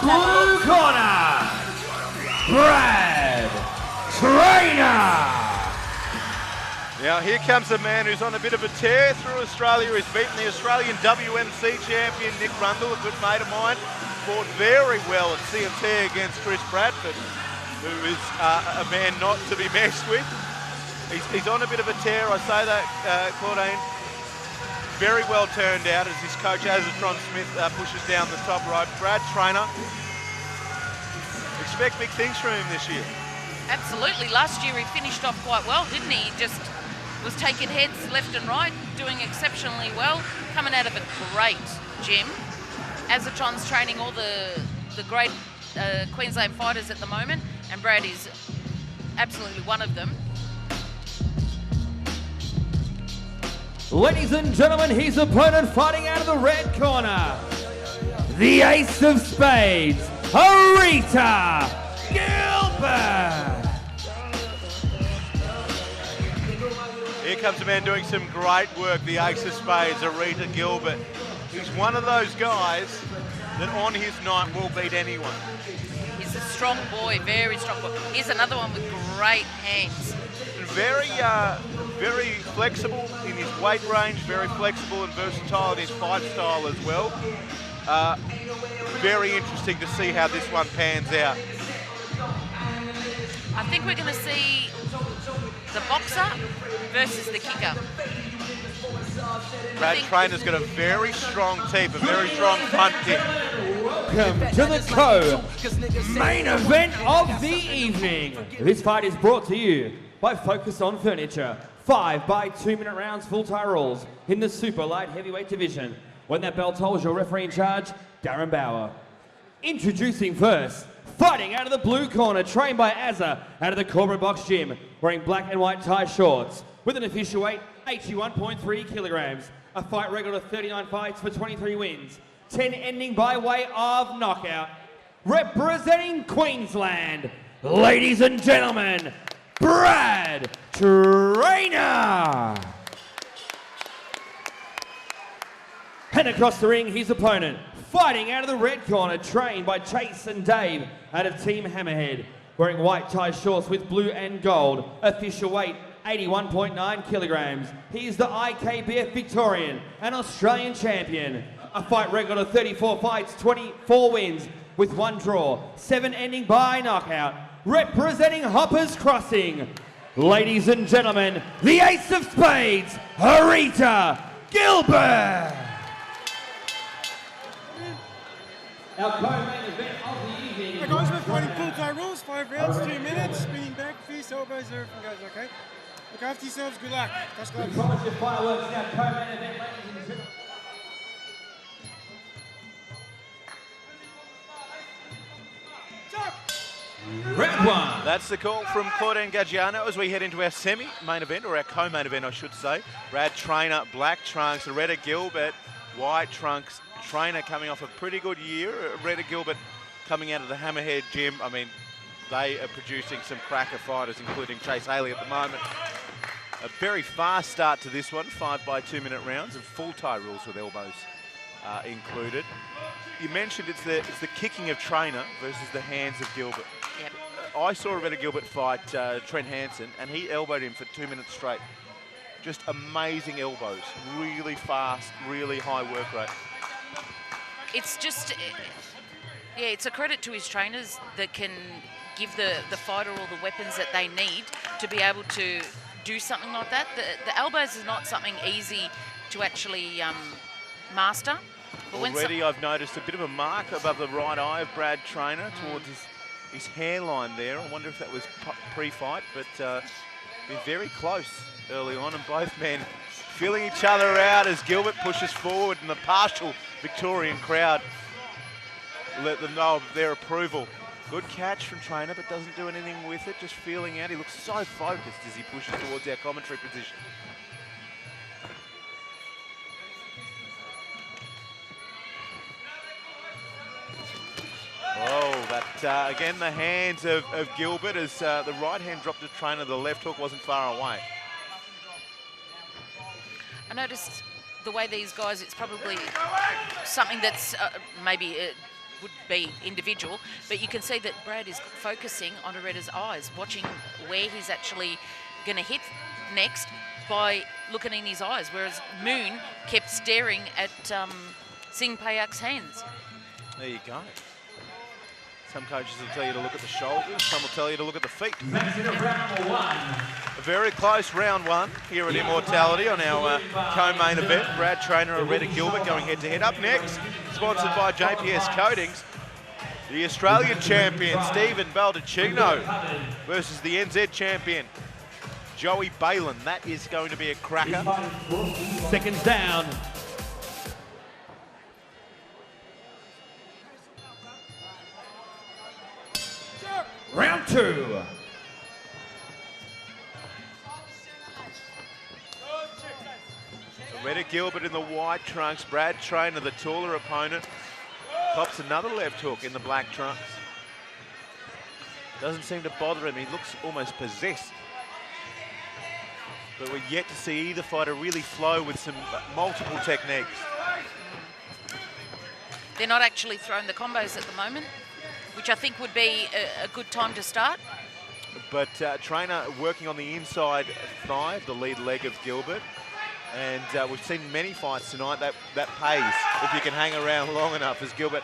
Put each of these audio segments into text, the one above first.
blue corner, Brad Traynor. Now here comes a man who's on a bit of a tear through Australia. He's beaten the Australian WMC champion Nick Rundle, a good mate of mine. Fought very well at CMT against Chris Bradford, who is a man not to be messed with. He's on a bit of a tear, I say that, Claudine. Very well turned out as his coach Ozan Smith pushes down the top rope. Brad Traynor, expect big things from him this year. Absolutely. Last year he finished off quite well, didn't he? He just was taking heads left and right, doing exceptionally well, coming out of a great gym. Ozan's training all the great Queensland fighters at the moment, and Brad is absolutely one of them. Ladies and gentlemen, his opponent fighting out of the red corner, the Ace of Spades, Areta Gilbert. Here comes a man doing some great work, the Ace of Spades, Areta Gilbert. He's one of those guys that on his night will beat anyone. He's a strong boy, very strong boy. Here's another one with great hands. Very, very flexible in his weight range, very flexible and versatile in his fight style as well. Very interesting to see how this one pans out. I think we're going to see the boxer versus the kicker. Brad Traynor's got a very strong teep, a very strong front kick. Welcome to the main event of the evening. This fight is brought to you by Focus on Furniture. 5 by 2 minute rounds, full tie rules in the super light heavyweight division. When that bell tolls, your referee in charge, Darren Bauer. Introducing first, fighting out of the blue corner, trained by Azza out of the Corporate Box Gym, wearing black and white tie shorts, with an official weight 81.3 kilograms, a fight record of 39 fights for 23 wins, 10 ending by way of knockout. Representing Queensland, ladies and gentlemen, Brad Traynor. And across the ring, his opponent, fighting out of the red corner, trained by Chase and Dave out of Team Hammerhead, wearing white tie shorts with blue and gold, official weight 81.9 kilograms. He is the IKBF Victorian and Australian champion. A fight record of 34 fights, 24 wins with 1 draw, 7 ending by knockout. Representing Hoppers Crossing, ladies and gentlemen, the Ace of Spades, Areta Gilbert. Our co-main event of the evening. Hey guys, we're fighting full tie rules, 5 rounds, 2 minutes, spinning back, face, elbows, everything goes okay. Look after yourselves, good luck. Touch gloves. We promise you fireworks in our co-main event, ladies and gentlemen. Round 1. That's the call from Claudine Gaggiano as we head into our semi-main event, or our co-main event, I should say. Brad Traynor, black trunks, Areta Gilbert, white trunks. Traynor coming off a pretty good year. Areta Gilbert coming out of the Hammerhead gym. I mean, they are producing some cracker fighters, including Chase Haley at the moment. A very fast start to this one, 5 by 2 minute rounds and full tie rules with elbows included. You mentioned it's the kicking of Traynor versus the hands of Gilbert. Yep. I saw Areta Gilbert fight Trent Hansen, and he elbowed him for 2 minutes straight. Just amazing elbows, really fast, really high work rate. It's just, yeah, it's a credit to his trainers that can give the fighter all the weapons that they need to be able to do something like that. The elbows is not something easy to actually master. But already I've noticed a bit of a mark above the right eye of Brad Traynor towards his hairline there. I wonder if that was pre-fight, but been very close early on, and both men feeling each other out as Gilbert pushes forward, and the partial Victorian crowd let them know of their approval. Good catch from Traynor, but doesn't do anything with it, just feeling out. He looks so focused as he pushes towards our commentary position. Oh, that, again, the hands of Gilbert as the right hand dropped to Traynor, the left hook wasn't far away. I noticed the way these guys, it's probably something that's maybe would be individual, but you can see that Brad is focusing on Areta's eyes, watching where he's actually going to hit next by looking in his eyes, whereas Moon kept staring at Singh Payak's hands. There you go. Some coaches will tell you to look at the shoulders, some will tell you to look at the feet. A very close round one here at Immortality on our co-main event. Brad Traynor and Areta Gilbert going head-to-head. Up next, sponsored by JPS Coatings, the Australian champion Stephen Baldacchino versus the NZ champion Joey Balin. That is going to be a cracker. Seconds down. Round 2. Areta Gilbert in the white trunks. Brad Traynor, the taller opponent, pops another left hook in the black trunks. Doesn't seem to bother him. He looks almost possessed. But we're yet to see either fighter really flow with some multiple techniques. They're not actually throwing the combos at the moment, which I think would be a good time to start. But Traynor working on the inside thigh, the lead leg of Gilbert. And we've seen many fights tonight that pays if you can hang around long enough as Gilbert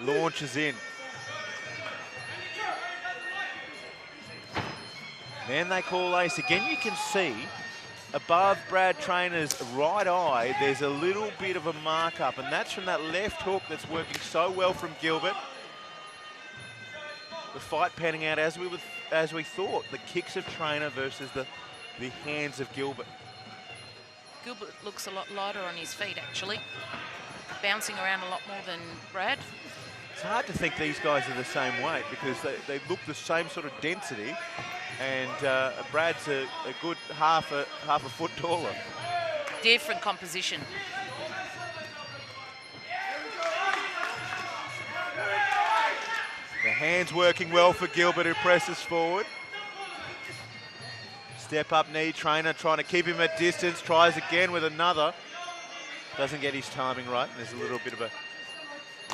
launches in. Then they call ace. Again, you can see above Brad Traynor's right eye, there's a little bit of a mark-up, and that's from that left hook that's working so well from Gilbert. The fight panning out as we thought. The kicks of Traynor versus the hands of Gilbert. Gilbert looks a lot lighter on his feet, actually. Bouncing around a lot more than Brad. It's hard to think these guys are the same weight because they look the same sort of density, and Brad's a good half a foot taller. Different composition. The hands working well for Gilbert, who presses forward. Step up knee, Traynor trying to keep him at distance, tries again with another. Doesn't get his timing right, and there's a little bit of a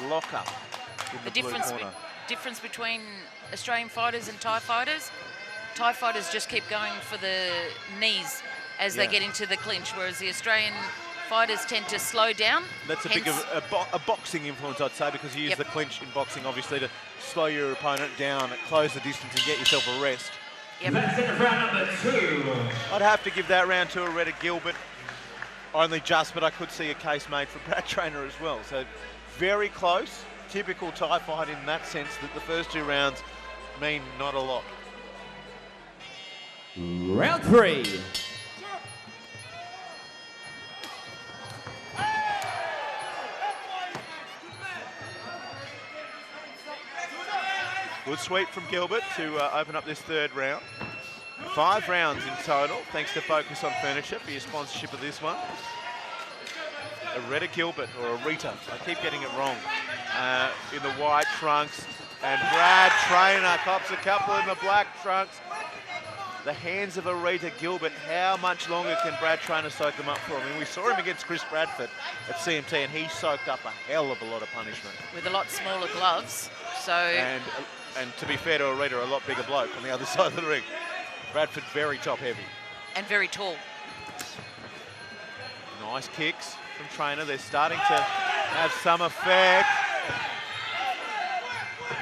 lock-up in the blue corner. Difference between Australian fighters and Thai fighters. Thai fighters just keep going for the knees as they get into the clinch, whereas the Australian fighters tend to slow down. That's a big a boxing influence, I'd say, because you use the clinch in boxing, obviously, to slow your opponent down, close the distance, and get yourself a rest. Yep. Round number 2. I'd have to give that round to Areta Gilbert, only just, but I could see a case made for Brad Traynor as well. So very close, typical Thai fight in that sense, that the first 2 rounds mean not a lot. Round 3. Good sweep from Gilbert to open up this 3rd round. 5 rounds in total, thanks to Focus on Furniture for your sponsorship of this one. Areta Gilbert, or Areta, I keep getting it wrong, in the white trunks. And Brad Traynor cops a couple in the black trunks. The hands of Areta Gilbert, how much longer can Brad Traynor soak them up for? I mean, we saw him against Chris Bradford at CMT, and he soaked up a hell of a lot of punishment. With a lot smaller gloves, so... And to be fair to Areta, a lot bigger bloke on the other side of the ring. Bradford very top heavy. And very tall. Nice kicks from Traynor. They're starting to have some effect.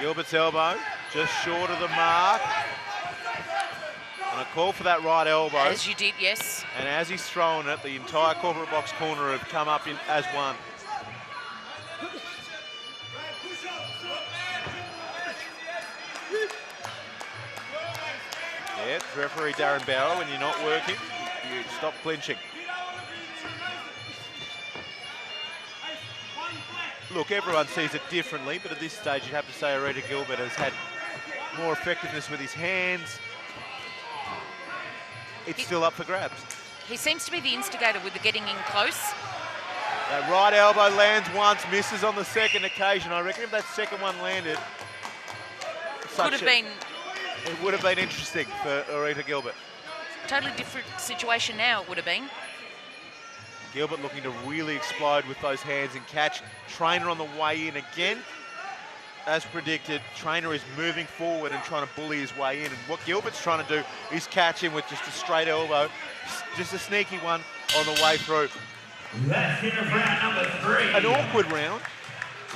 Gilbert's elbow just short of the mark. And a call for that right elbow. As you did, yes. And as he's thrown it, the entire corporate box corner have come up as one. Yeah, referee Darren Bauer, when you're not working, you stop clinching. Look, everyone sees it differently, but at this stage you'd have to say Areta Gilbert has had more effectiveness with his hands. It's still up for grabs. He seems to be the instigator with the getting in close. That right elbow lands once, misses on the second occasion. I reckon if that second one landed, it would have been interesting for Areta Gilbert. Totally different situation now it would have been. Gilbert looking to really explode with those hands and catch. Traynor on the way in again. as predicted, Traynor is moving forward and trying to bully his way in. And what Gilbert's trying to do is catch him with just a straight elbow, just a sneaky one on the way through. That's in of round number 3. An awkward round.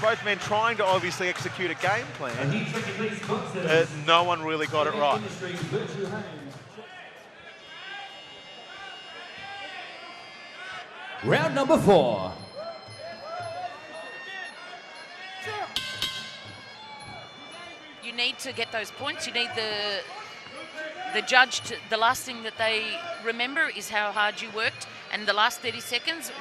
Both men trying to obviously execute a game plan. No one really got it right. Round number 4. You need to get those points. You need the judge to, the last thing that they remember is how hard you worked, and the last 30 seconds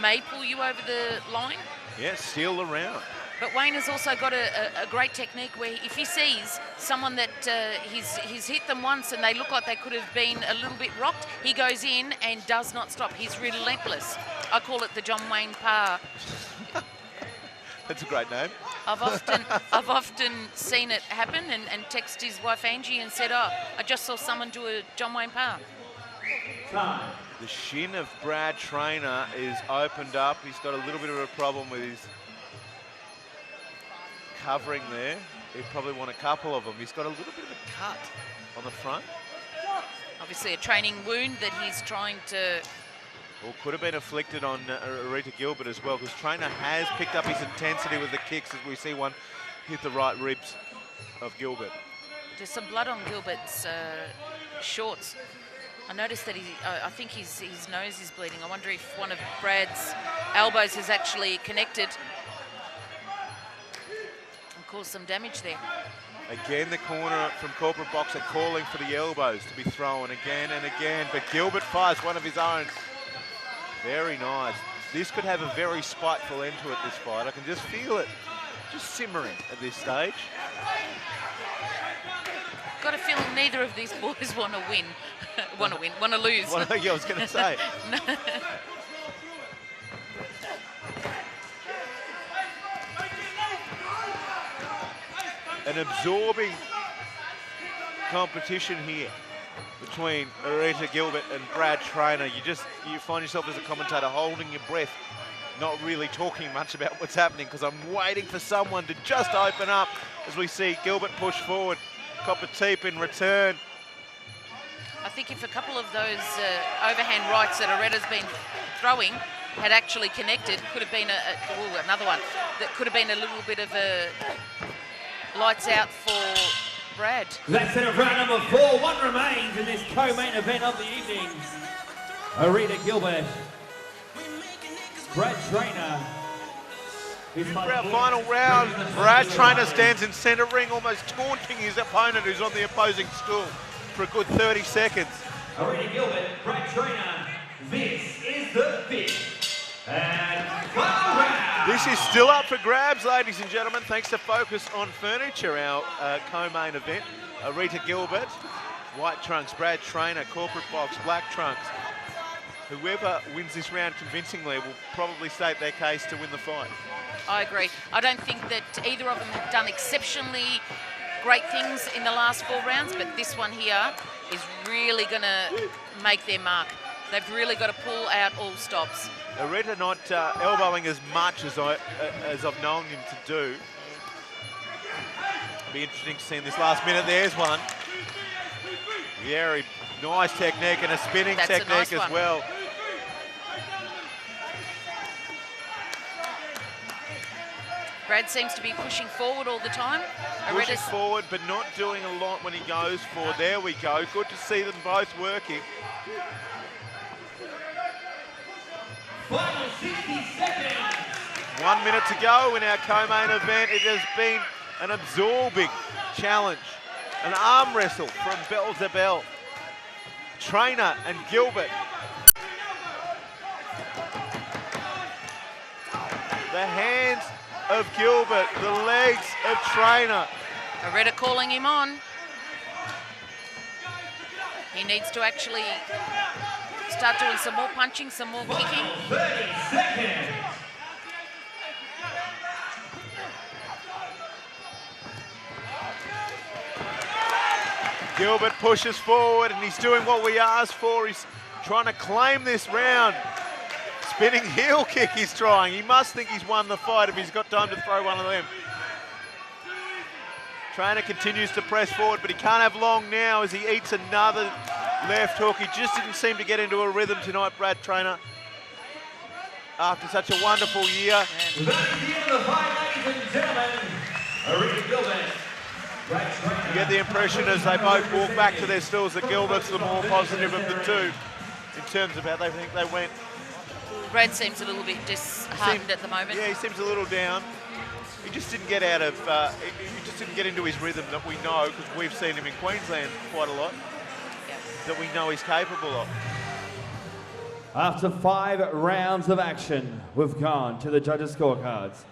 may pull you over the line. Yeah, steal the round. But Wayne has also got a great technique where if he sees someone that he's hit them once and they look like they could have been a little bit rocked, he goes in and does not stop. He's relentless. I call it the John Wayne Parr. That's a great name. I've often seen it happen and text his wife Angie and said, oh, I just saw someone do a John Wayne Parr. The shin of Brad Traynor is opened up. He's got a little bit of a problem with his covering there. He'd probably want a couple of them. He's got a little bit of a cut on the front. Obviously a training wound that he's trying to... Well, could have been afflicted on Areta Gilbert as well, because Traynor has picked up his intensity with the kicks as we see one hit the right ribs of Gilbert. There's some blood on Gilbert's shorts. I noticed that I think his nose is bleeding. I wonder if one of Brad's elbows has actually connected and caused some damage there. Again, the corner from Corporate Boxer calling for the elbows to be thrown again and again, but Gilbert fires one of his own. Very nice. This could have a very spiteful end to it, this fight. I can just feel it just simmering at this stage. Got a feeling neither of these boys want to win. want to lose. Yeah, I was going to say. An absorbing competition here between Areta Gilbert and Brad Traynor. You find yourself as a commentator holding your breath, not really talking much about what's happening, because I'm waiting for someone to just open up as we see Gilbert push forward. Copper teep in return. I think if a couple of those overhand rights that Areta's been throwing had actually connected, could have been another one that could have been a little bit of a lights out for Brad. That's it of round number 4. One remains in this co-main event of the evening. Areta Gilbert, Brad Traynor. For our final round, Brad Traynor stands in centre ring, almost taunting his opponent who's on the opposing stool for a good 30 seconds. Areta Gilbert, Brad Traynor. This is the 5th and final round. This is still up for grabs, ladies and gentlemen, thanks to Focus on Furniture, our co-main event. Areta Gilbert, white trunks, Brad Traynor, corporate box, black trunks. Whoever wins this round convincingly will probably state their case to win the fight. I agree. I don't think that either of them have done exceptionally great things in the last 4 rounds, but this one here is really going to make their mark. They've really got to pull out all stops. Areta not elbowing as much as I've known him to do. It'll be interesting to see in this last minute. There's one. Very nice technique and a spinning technique as well. Brad seems to be pushing forward all the time. Pushing forward, but not doing a lot when he goes for. There we go. Good to see them both working. Final 60 seconds. 1 minute to go in our co-main event. It has been an absorbing challenge. An arm wrestle from bell to bell. Traynor and Gilbert. The hands of Gilbert, the legs of Traynor. Areta calling him on. He needs to actually start doing some more punching, some more kicking. 30 seconds. Gilbert pushes forward and he's doing what we asked for. He's trying to claim this round. Spinning heel kick he's trying. He must think he's won the fight if he's got time to throw one of them. Traynor continues to press forward, but he can't have long now as he eats another left hook. He just didn't seem to get into a rhythm tonight, Brad Traynor, after such a wonderful year. That's the end of the fight, ladies and gentlemen. Areta Gilbert. You get the impression as they both walk back to their stools that Gilbert's the more positive of the two in terms of how they think they went. Brad seems a little bit disheartened at the moment. Yeah, he seems a little down. He just didn't get out of, he just didn't get into his rhythm that we know, because we've seen him in Queensland quite a lot, that we know he's capable of. After 5 rounds of action, we've gone to the judges' scorecards.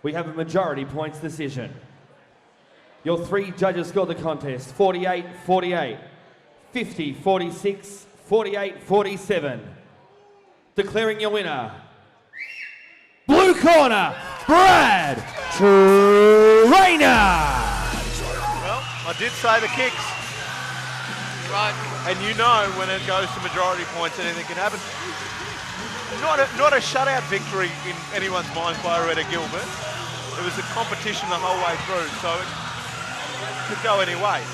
We have a majority points decision. Your 3 judges scored the contest 48-48, 50-46, 48-47. Declaring your winner, blue corner, Brad Traynor. Well, I did say the kicks. Right. And you know when it goes to majority points, anything can happen. Not a shutout victory in anyone's minds by Areta Gilbert. It was a competition the whole way through, so it could go any way.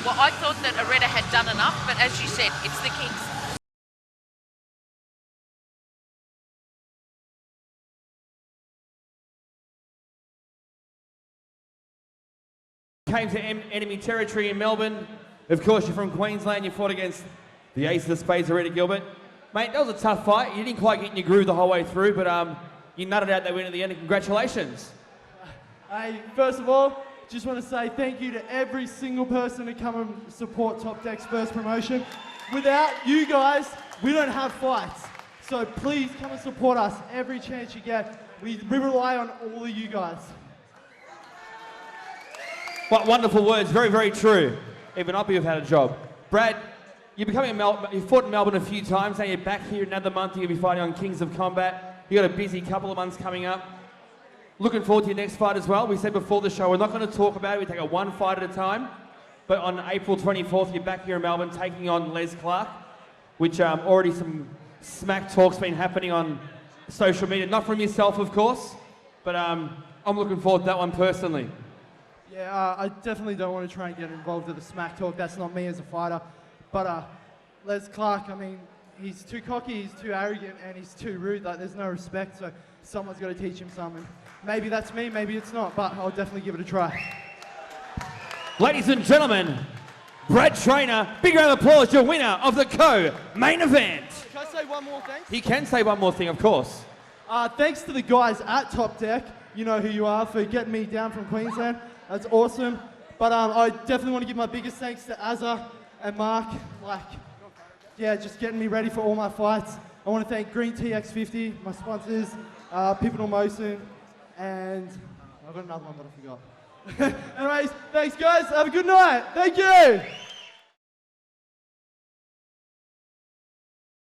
Well, I thought that Areta had done enough, but as you said, it's the kicks. Came to enemy territory in Melbourne. Of course, you're from Queensland. You fought against the ace of the spades, Areta Gilbert. Mate, that was a tough fight. You didn't quite get in your groove the whole way through, but you nutted out that win at the end, and congratulations. Hey, first of all, just want to say thank you to every single person to come and support Top Deck's first promotion. Without you guys, we don't have fights. So please come and support us every chance you get. We rely on all of you guys. What wonderful words, very, very true. Even I'd have had a job. Brad, you're becoming you fought in Melbourne a few times, now you're back here another month, you're going to be fighting on Kings of Combat. You've got a busy couple of months coming up. Looking forward to your next fight as well. We said before the show, we're not going to talk about it, we take it one fight at a time. But on April 24th, you're back here in Melbourne taking on Les Clark, which already some smack talk's been happening on social media. Not from yourself, of course, but I'm looking forward to that one personally. Yeah, I definitely don't want to try and get involved with the smack talk. That's not me as a fighter. But Les Clark, I mean, he's too cocky, he's too arrogant, and he's too rude. Like, there's no respect, so someone's got to teach him something. Maybe that's me, maybe it's not, but I'll definitely give it a try. Ladies and gentlemen, Brad Traynor, big round of applause, your winner of the co-main event. Can I say one more thing? He can say one more thing, of course. Thanks to the guys at Top Deck, you know who you are, for getting me down from Queensland. That's awesome. But I definitely want to give my biggest thanks to Azza and Mark. Like, yeah, just getting me ready for all my fights. I want to thank Green TX50, my sponsors, Pivotal Motion, and I've got another one that I forgot. Anyways, thanks guys. Have a good night. Thank you.